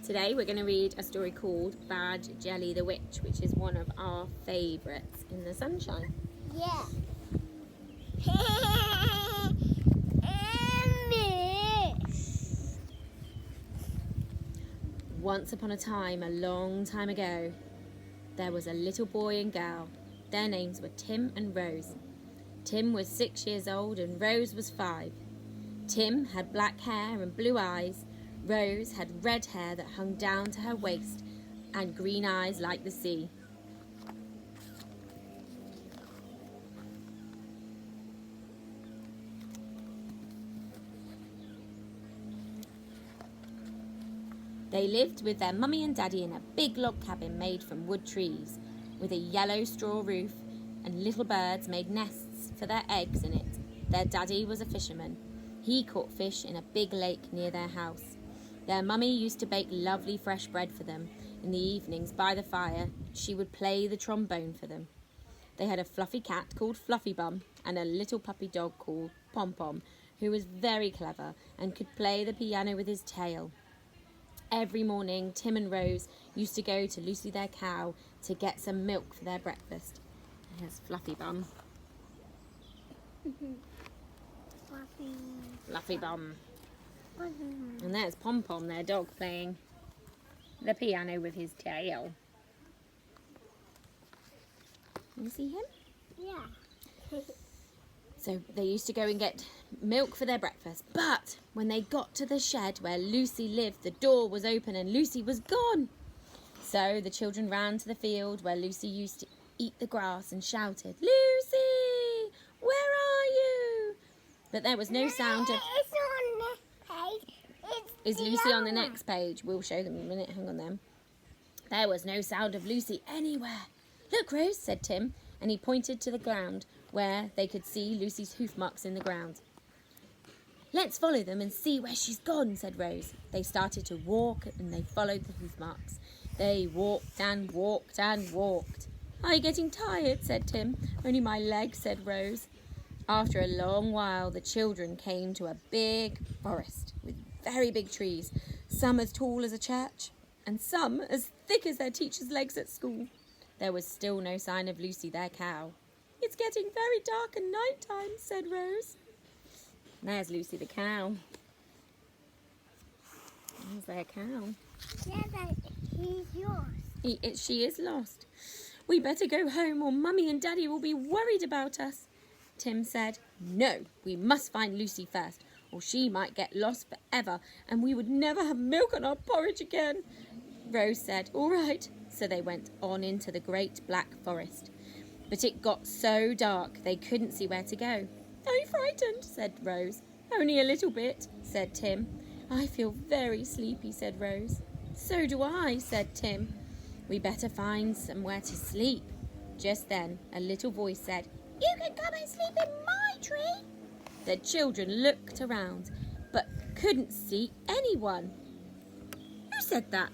Today we're going to read a story called Badge Jelly the Witch, which is one of our favourites in the sunshine. Yeah. Once upon a time, a long time ago, there was a little boy and girl. Their names were Tim and Rose. Tim was 6 years old and Rose was 5. Tim had black hair and blue eyes. Rose had red hair that hung down to her waist and green eyes like the sea. They lived with their mummy and daddy in a big log cabin made from wood trees, with a yellow straw roof, and little birds made nests for their eggs in it. Their daddy was a fisherman. He caught fish in a big lake near their house. Their mummy used to bake lovely fresh bread for them. In the evenings by the fire, she would play the trombone for them. They had a fluffy cat called Fluffy Bum and a little puppy dog called Pom Pom, who was very clever and could play the piano with his tail. Every morning, Tim and Rose used to go to Lucy their cow to get some milk for their breakfast. Here's Fluffy Bum. Fluffy Bum. And there's Pom Pom, their dog, playing the piano with his tail. Can you see him? Yeah. So they used to go and get milk for their breakfast, but when they got to the shed where Lucy lived, the door was open and Lucy was gone. So the children ran to the field where Lucy used to eat the grass and shouted, "Lucy, where are you?" But there was no sound of... It's on the page. Is Lucy on the next page? We'll show them in a minute. Hang on then. There was no sound of Lucy anywhere. "Look, Rose," said Tim, and he pointed to the ground where they could see Lucy's hoof marks in the ground. "Let's follow them and see where she's gone," said Rose. They started to walk and they followed the hoof marks. They walked and walked and walked. "Are you getting tired?" said Tim. "Only my legs," said Rose. After a long while, the children came to a big forest with very big trees, some as tall as a church and some as thick as their teachers' legs at school. There was still no sign of Lucy their cow. "It's getting very dark and night time," said Rose. There's Lucy the cow. There's their cow. Yeah, but he's yours. She is lost. "We better go home or Mummy and Daddy will be worried about us," Tim said. "No, we must find Lucy first, or she might get lost forever and we would never have milk on our porridge again." Rose said, "All right." So they went on into the great black forest. But it got so dark they couldn't see where to go. "Are you frightened?" said Rose. "Only a little bit," said Tim. "I feel very sleepy," said Rose. "So do I," said Tim. "We better find somewhere to sleep." Just then a little voice said, "You can come and sleep in my tree." The children looked around but couldn't see anyone. "Who said that?"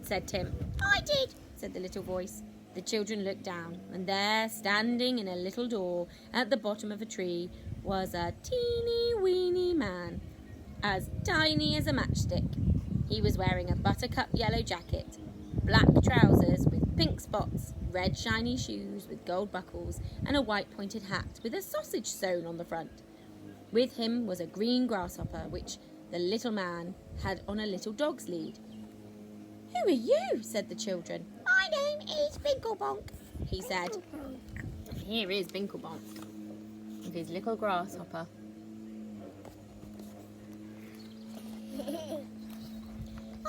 said Tim. I did, said the little voice. The children looked down, and there, standing in a little door at the bottom of a tree, was a teeny-weeny man, as tiny as a matchstick. He was wearing a buttercup yellow jacket, black trousers with pink spots, red shiny shoes with gold buckles, and a white pointed hat with a sausage sewn on the front. With him was a green grasshopper, which the little man had on a little dog's lead. "Who are you?" said the children. my name is Binklebonk," he said. Here is Binklebonk with his little grasshopper.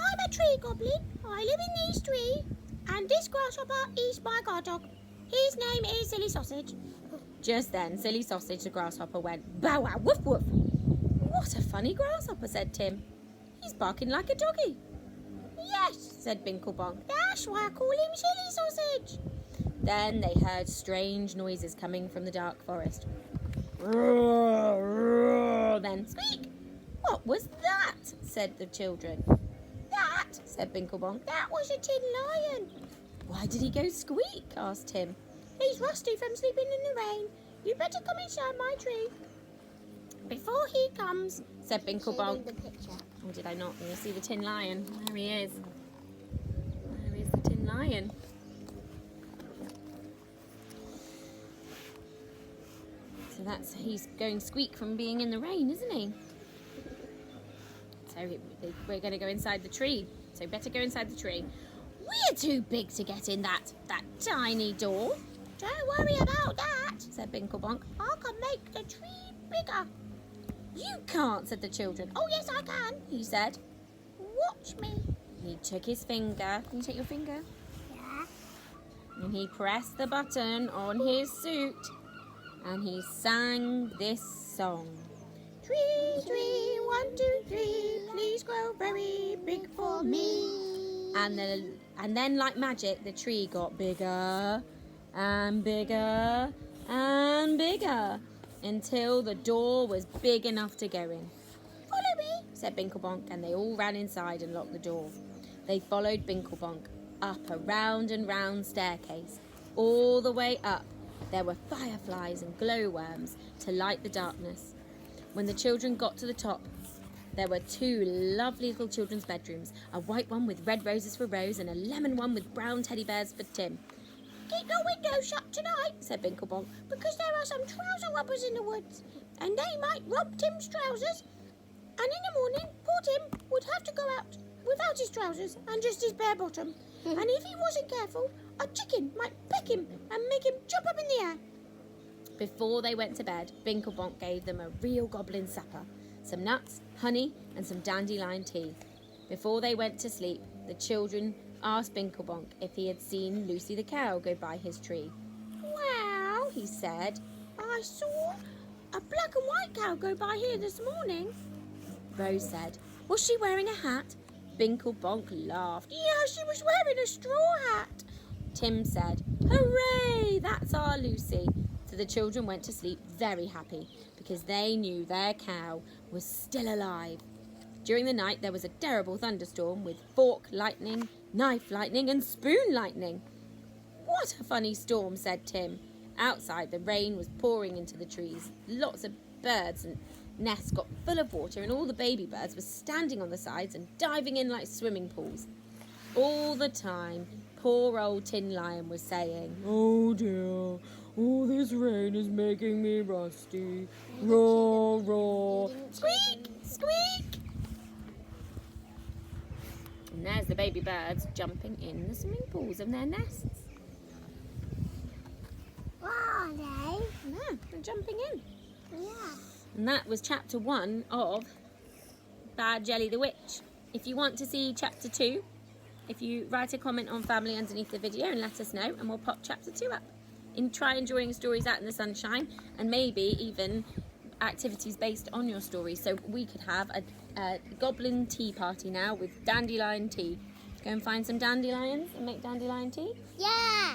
"I'm a tree goblin. I live in this tree, and this grasshopper is my guard dog. His name is Silly Sausage." Just then, Silly Sausage the grasshopper went, "Bow wow, woof woof." "What a funny grasshopper," said Tim. "He's barking like a doggy." "Yes," said Binklebonk. "that's why I call him Silly Sausage." Then they heard strange noises coming from the dark forest. Roar, roar, then squeak. "What was that?" said the children. "That," said Binklebonk. "that was a tin lion." "Why did he go squeak?" asked Tim. "He's rusty from sleeping in the rain. You better come inside my tree." "Before he comes," said Binklebonk. the picture. Or did I not? Can you see the tin lion? There he is. lion. So he's going squeak from being in the rain, isn't he? So we're going to go inside the tree. So better go inside the tree. We're too big to get in that tiny door. Don't worry about that, Said Binklebonk. I can make the tree bigger. You can't, said the children. Oh, yes, I can. He said. Watch me. He took his finger. Can you take your finger? Yeah. And he pressed the button on his suit. And he sang this song. Tree, tree, 1, 2, 3, please grow very big for me. And then, like magic, the tree got bigger and bigger and bigger until the door was big enough to go in. Follow me, Said Binklebonk, and they all ran inside and locked the door. They followed Binklebonk up a round and round staircase. All the way up, there were fireflies and glowworms to light the darkness. When the children got to the top, there were 2 lovely little children's bedrooms, a white one with red roses for Rose and a lemon one with brown teddy bears for Tim. keep your window shut tonight, Said Binklebonk. because there are some trouser rubbers in the woods, and they might rob Tim's trousers. And in the morning, poor Tim would have to go out without his trousers and just his bare bottom. And if he wasn't careful, a chicken might peck him and make him jump up in the air. Before they went to bed, Binklebonk gave them a real goblin supper, some nuts, honey, and some dandelion tea. Before they went to sleep, the children asked Binklebonk if he had seen Lucy the cow go by his tree. Well, He said. I saw a black and white cow go by here this morning. Rose said. Was she wearing a hat? Binklebonk laughed. Yeah, she was wearing a straw hat. Tim said, Hooray! That's our Lucy. So the children went to sleep very happy because they knew their cow was still alive. During the night there was a terrible thunderstorm with fork lightning, knife lightning and spoon lightning. What a funny storm, said Tim. Outside the rain was pouring into the trees. Lots of birds and nests got full of water and all the baby birds were standing on the sides and diving in like swimming pools. All the time, poor old Tin Lion was saying, Oh dear, all this rain is making me rusty. Roar, roar. Squeak, squeak. And there's the baby birds jumping in the swimming pools of their nests. What are they? Yeah, they're jumping in. Yeah. And that was chapter 1 of Bad Jelly the Witch. If you want to see chapter 2, if you write a comment on family underneath the video and let us know, and we'll pop chapter 2 up. And try enjoying stories out in the sunshine, and maybe even activities based on your story. So we could have a goblin tea party now with dandelion tea. Go and find some dandelions and make dandelion tea. Yeah.